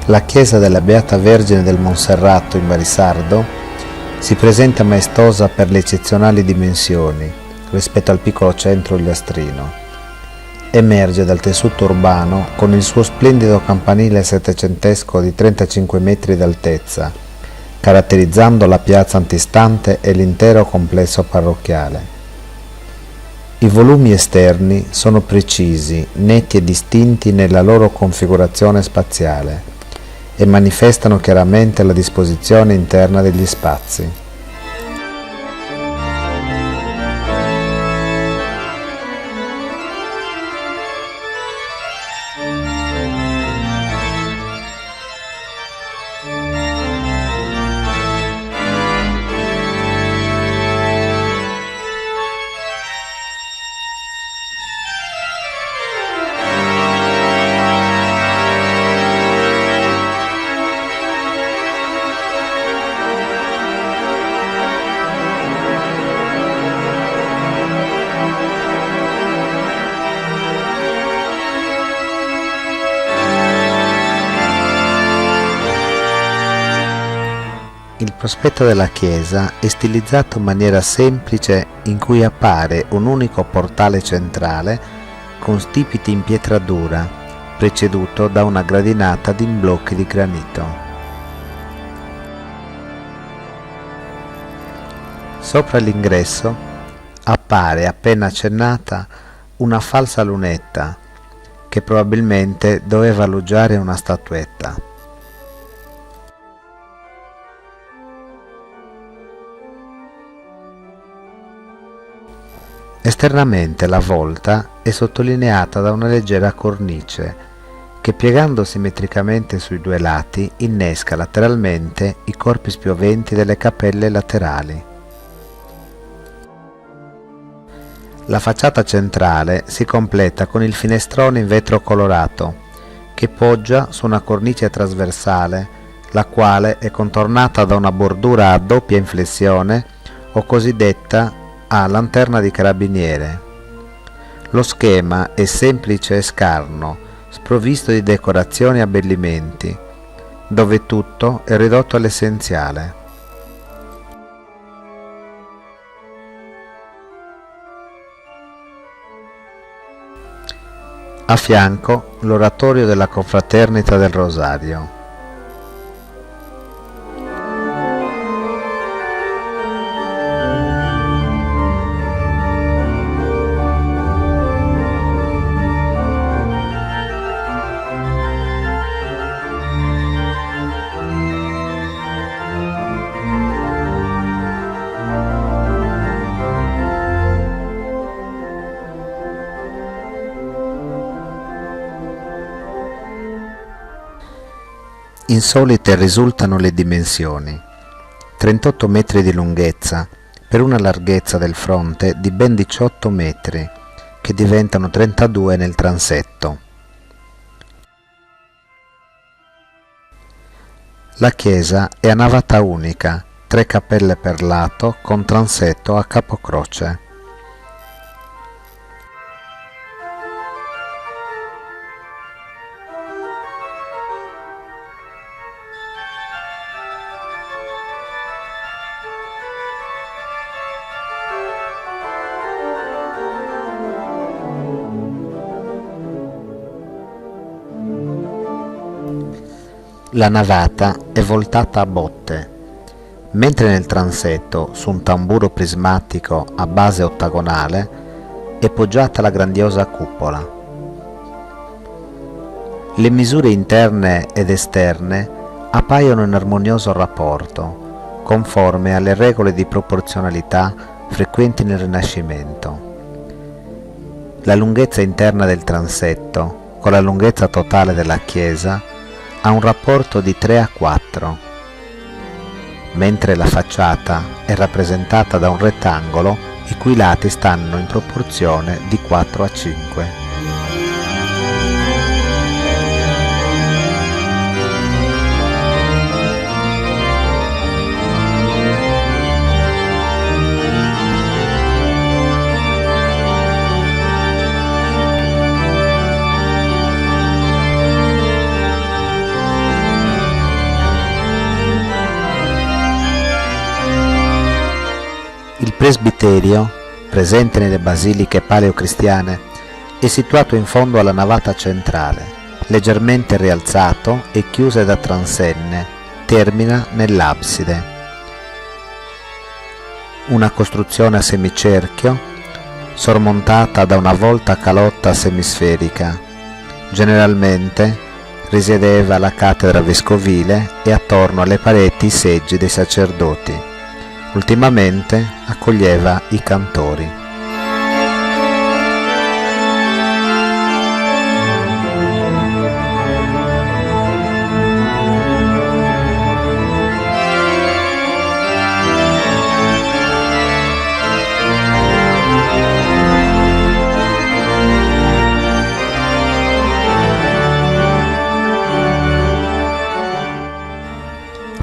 La chiesa della Beata Vergine del Monserrato in Barisardo si presenta maestosa per le eccezionali dimensioni rispetto al piccolo centro ogliastrino. Emerge dal tessuto urbano con il suo splendido campanile settecentesco di 35 metri d'altezza, caratterizzando la piazza antistante e l'intero complesso parrocchiale. I volumi esterni sono precisi, netti e distinti nella loro configurazione spaziale e manifestano chiaramente la disposizione interna degli spazi. Il prospetto della chiesa è stilizzato in maniera semplice in cui appare un unico portale centrale con stipiti in pietra dura, preceduto da una gradinata di imblocchi di granito. Sopra l'ingresso appare appena accennata una falsa lunetta che probabilmente doveva alloggiare una statuetta. Esternamente la volta è sottolineata da una leggera cornice che, piegando simmetricamente sui due lati, innesca lateralmente i corpi spioventi delle cappelle laterali. La facciata centrale si completa con il finestrone in vetro colorato che poggia su una cornice trasversale, la quale è contornata da una bordura a doppia inflessione o cosiddetta a lanterna di carabiniere. Lo schema è semplice e scarno, sprovvisto di decorazioni e abbellimenti, dove tutto è ridotto all'essenziale. A fianco l'oratorio della Confraternita del Rosario. Insolite risultano le dimensioni: 38 metri di lunghezza per una larghezza del fronte di ben 18 metri, che diventano 32 nel transetto. La chiesa è a navata unica, 3 cappelle per lato con transetto a capocroce. La navata è voltata a botte, mentre nel transetto, su un tamburo prismatico a base ottagonale, è poggiata la grandiosa cupola. Le misure interne ed esterne appaiono in armonioso rapporto, conforme alle regole di proporzionalità frequenti nel Rinascimento. La lunghezza interna del transetto, con la lunghezza totale della chiesa, ha un rapporto di 3:4, mentre la facciata è rappresentata da un rettangolo i cui lati stanno in proporzione di 4:5. presbiterio, presente nelle basiliche paleocristiane, è situato in fondo alla navata centrale, leggermente rialzato e chiuso da transenne, termina nell'abside. Una costruzione a semicerchio, sormontata da una volta a calotta semisferica. Generalmente risiedeva la cattedra vescovile e attorno alle pareti i seggi dei sacerdoti. Ultimamente accoglieva i cantori.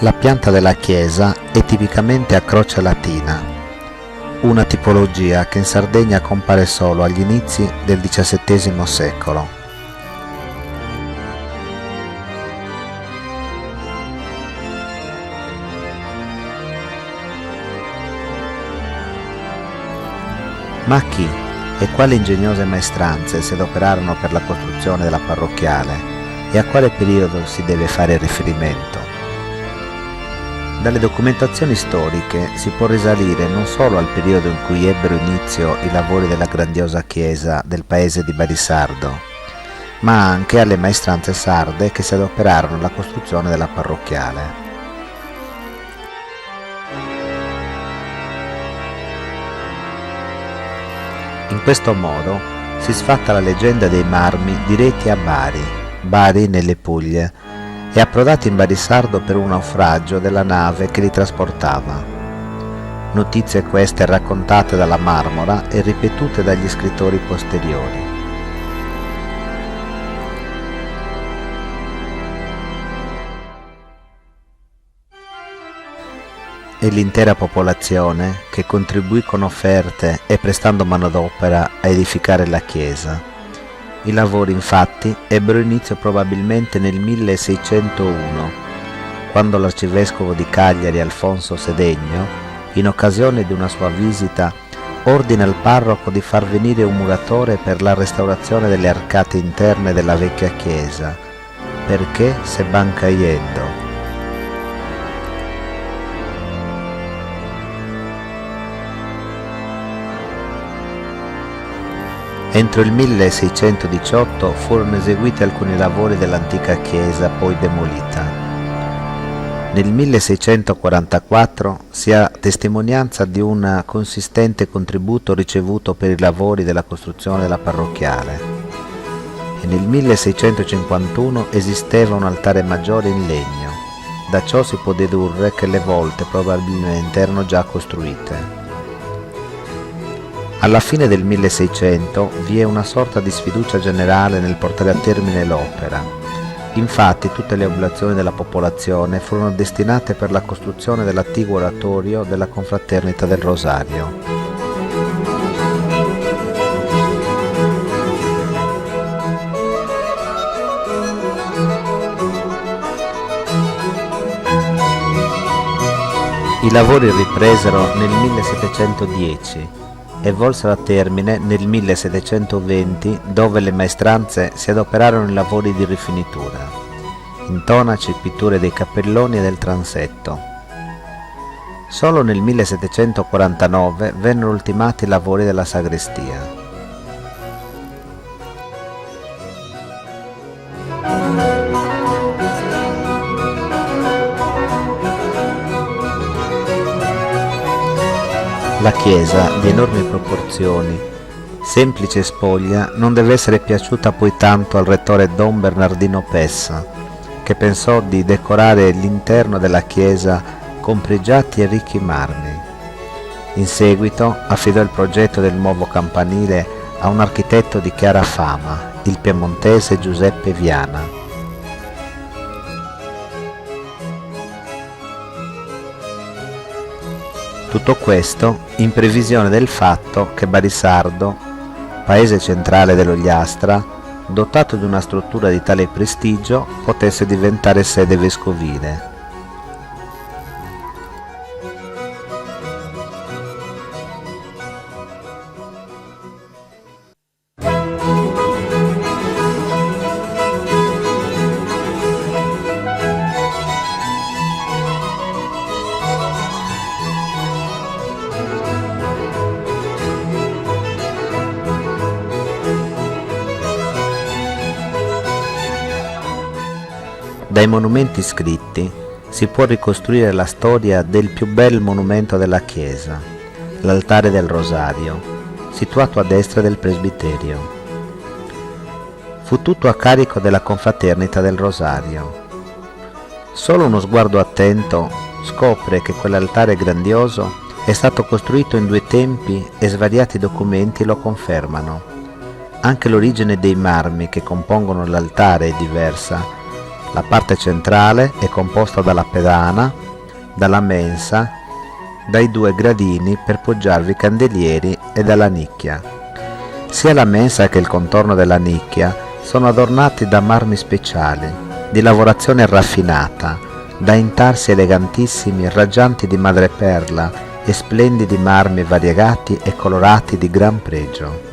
La pianta della chiesa è tipicamente a croce latina, una tipologia che in Sardegna compare solo agli inizi del XVII secolo. Ma chi e quali ingegnose maestranze si adoperarono per la costruzione della parrocchiale e a quale periodo si deve fare riferimento? Dalle documentazioni storiche si può risalire non solo al periodo in cui ebbero inizio i lavori della grandiosa chiesa del paese di Barisardo, ma anche alle maestranze sarde che si adoperarono alla costruzione della parrocchiale. In questo modo si sfatta la leggenda dei marmi diretti a Bari nelle Puglie, e approdati in Barisardo per un naufragio della nave che li trasportava. Notizie queste raccontate dalla Marmora e ripetute dagli scrittori posteriori. E l'intera popolazione che contribuì con offerte e prestando manodopera a edificare la chiesa. I lavori infatti ebbero inizio probabilmente nel 1601, quando l'arcivescovo di Cagliari Alfonso Sedegno, in occasione di una sua visita, ordina al parroco di far venire un muratore per la restaurazione delle arcate interne della vecchia chiesa, perché se van cayendo. Entro il 1618 furono eseguiti alcuni lavori dell'antica chiesa poi demolita. Nel 1644 si ha testimonianza di un consistente contributo ricevuto per i lavori della costruzione della parrocchiale e nel 1651 esisteva un altare maggiore in legno. Da ciò si può dedurre che le volte probabilmente erano già costruite. Alla fine del 1600 vi è una sorta di sfiducia generale nel portare a termine l'opera. Infatti tutte le oblazioni della popolazione furono destinate per la costruzione dell'attiguo oratorio della Confraternita del Rosario. I lavori ripresero nel 1710 e volsero a termine nel 1720, dove le maestranze si adoperarono in lavori di rifinitura, intonaci, pitture dei cappelloni e del transetto. Solo nel 1749 vennero ultimati i lavori della sagrestia. La chiesa, di enormi proporzioni, semplice spoglia, non deve essere piaciuta poi tanto al rettore Don Bernardino Pessa, che pensò di decorare l'interno della chiesa con pregiati e ricchi marmi. In seguito affidò il progetto del nuovo campanile a un architetto di chiara fama, il piemontese Giuseppe Viana. Tutto questo in previsione del fatto che Barisardo, paese centrale dell'Ogliastra, dotato di una struttura di tale prestigio, potesse diventare sede vescovile. Dai monumenti scritti si può ricostruire la storia del più bel monumento della chiesa, l'altare del Rosario, situato a destra del presbiterio. Fu tutto a carico della confraternita del Rosario. Solo uno sguardo attento scopre che quell'altare grandioso è stato costruito in 2 tempi e svariati documenti lo confermano. Anche l'origine dei marmi che compongono l'altare è diversa. La parte centrale è composta dalla pedana, dalla mensa, dai 2 gradini per poggiarvi i candelieri e dalla nicchia. Sia la mensa che il contorno della nicchia sono adornati da marmi speciali, di lavorazione raffinata, da intarsi elegantissimi raggianti di madreperla e splendidi marmi variegati e colorati di gran pregio.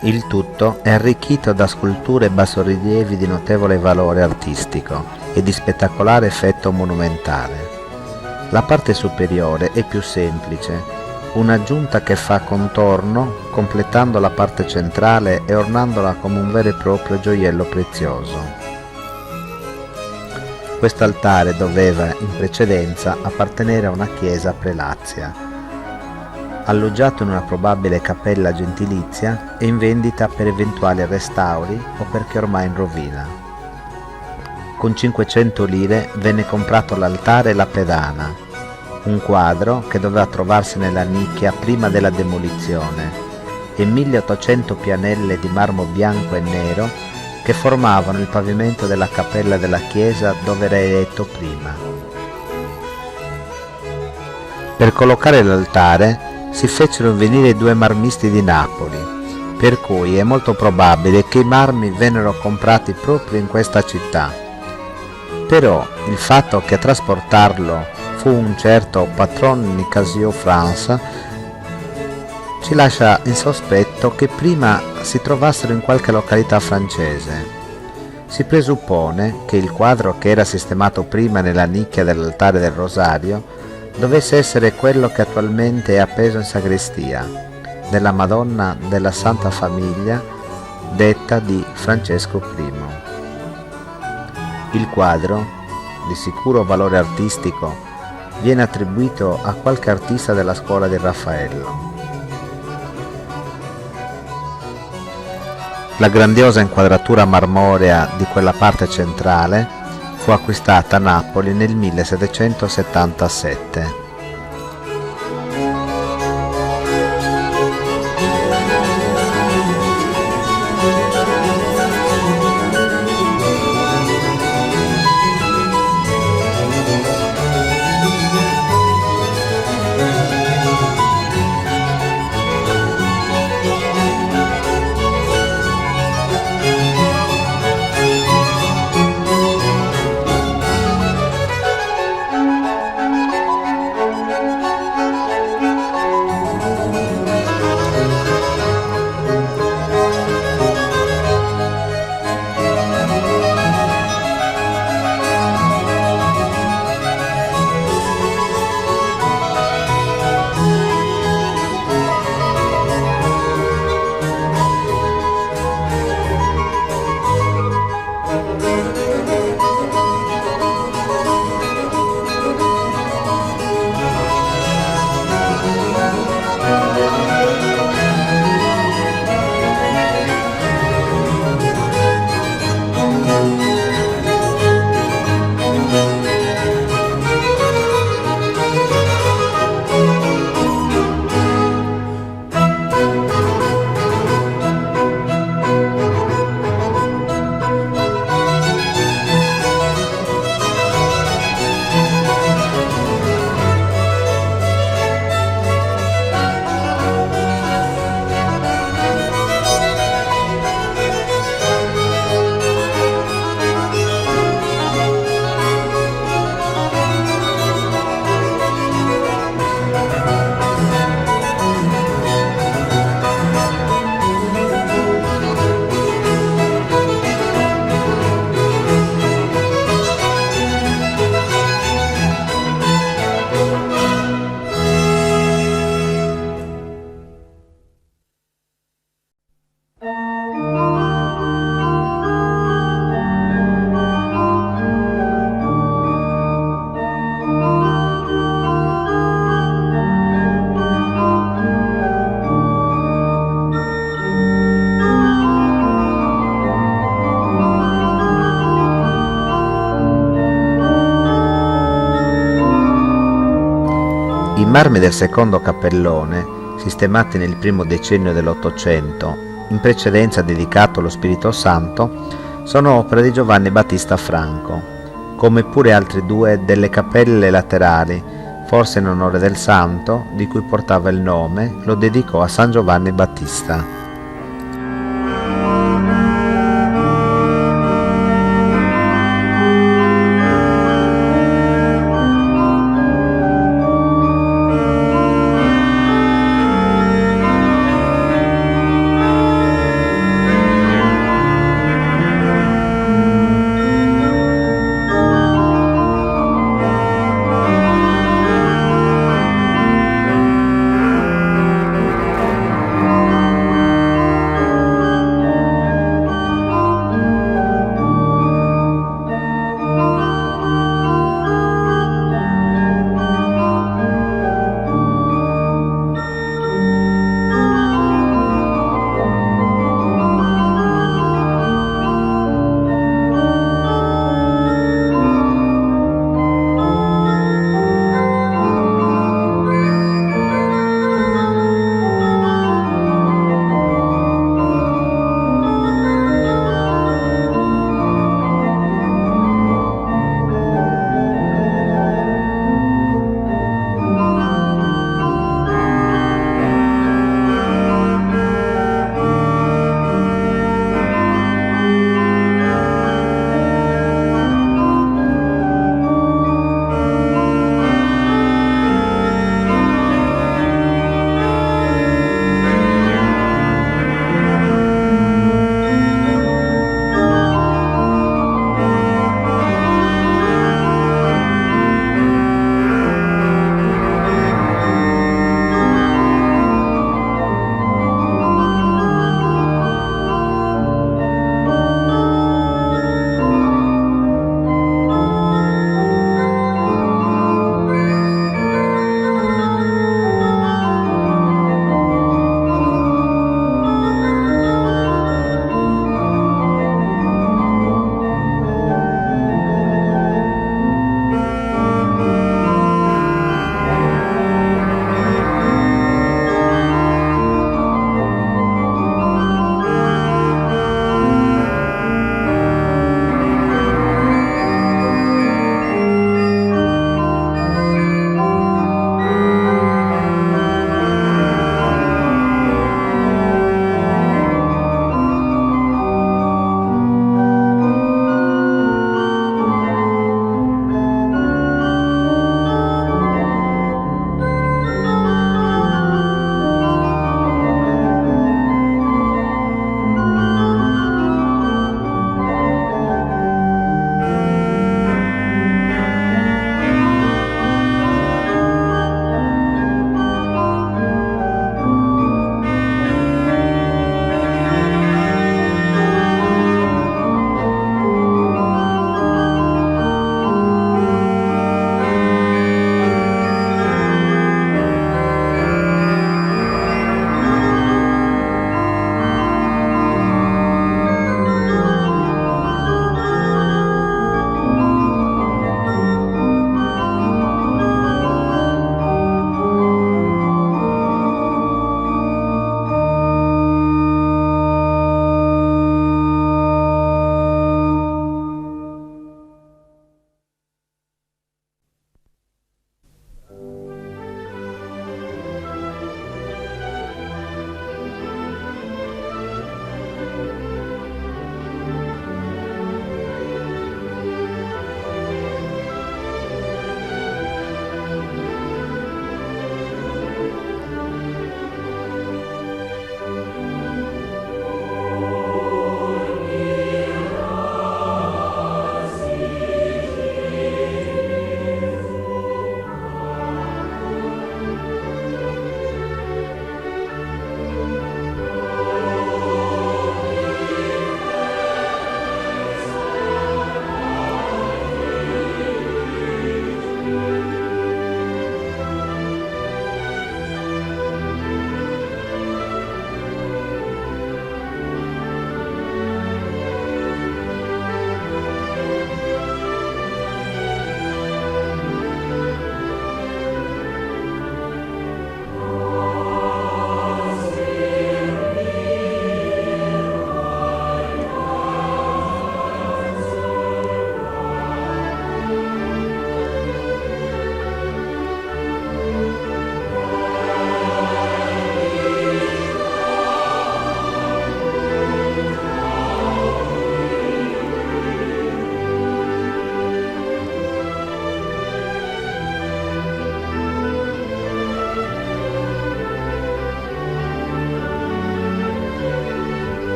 Il tutto è arricchito da sculture e bassorilievi di notevole valore artistico e di spettacolare effetto monumentale. La parte superiore è più semplice, un'aggiunta che fa contorno, completando la parte centrale e ornandola come un vero e proprio gioiello prezioso. Quest'altare doveva in precedenza appartenere a una chiesa prelazia, alloggiato in una probabile cappella gentilizia e in vendita per eventuali restauri o perché ormai in rovina. Con 500 lire venne comprato l'altare e la pedana, un quadro che doveva trovarsi nella nicchia prima della demolizione e 1800 pianelle di marmo bianco e nero che formavano il pavimento della cappella della chiesa dove era eretto prima. Per collocare l'altare si fecero venire 2 marmisti di Napoli, per cui è molto probabile che i marmi vennero comprati proprio in questa città. Però il fatto che a trasportarlo fu un certo Patron Nicasio France ci lascia in sospetto che prima si trovassero in qualche località francese. Si presuppone che il quadro che era sistemato prima nella nicchia dell'altare del Rosario dovesse essere quello che attualmente è appeso in sagrestia, della Madonna della Santa Famiglia, detta di Francesco I. Il quadro, di sicuro valore artistico, viene attribuito a qualche artista della scuola di Raffaello. La grandiosa inquadratura marmorea di quella parte centrale fu acquistata a Napoli nel 1777. marmi del secondo cappellone, sistemati nel primo decennio dell'Ottocento, in precedenza dedicato allo Spirito Santo, sono opera di Giovanni Battista Franco, come pure altri due delle cappelle laterali, forse in onore del santo di cui portava il nome, lo dedicò a San Giovanni Battista.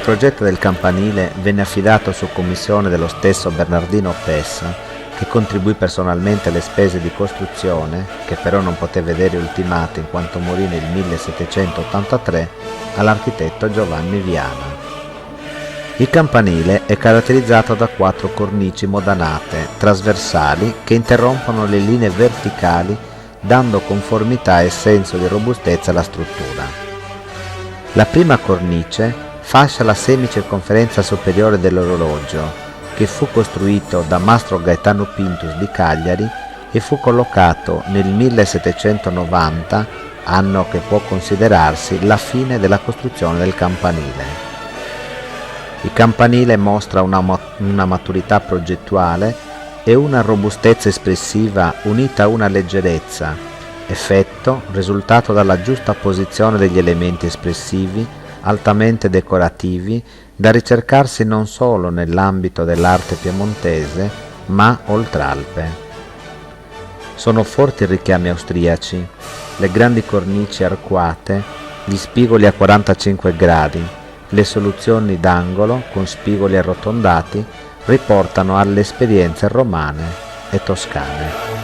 progetto del campanile venne affidato su commissione dello stesso Bernardino Pessa, che contribuì personalmente alle spese di costruzione, che però non poté vedere ultimate in quanto morì nel 1783, all'architetto Giovanni Viana. Il campanile è caratterizzato da 4 cornici modanate trasversali che interrompono le linee verticali, dando conformità e senso di robustezza alla struttura. La prima cornice fascia la semicirconferenza superiore dell'orologio, che fu costruito da Mastro Gaetano Pintus di Cagliari e fu collocato nel 1790, anno che può considerarsi la fine della costruzione del campanile. Il campanile mostra una maturità progettuale e una robustezza espressiva unita a una leggerezza, effetto risultato dalla giusta posizione degli elementi espressivi altamente decorativi, da ricercarsi non solo nell'ambito dell'arte piemontese, ma oltralpe. Sono forti i richiami austriaci, le grandi cornici arcuate, gli spigoli a 45 gradi, le soluzioni d'angolo con spigoli arrotondati riportano alle esperienze romane e toscane.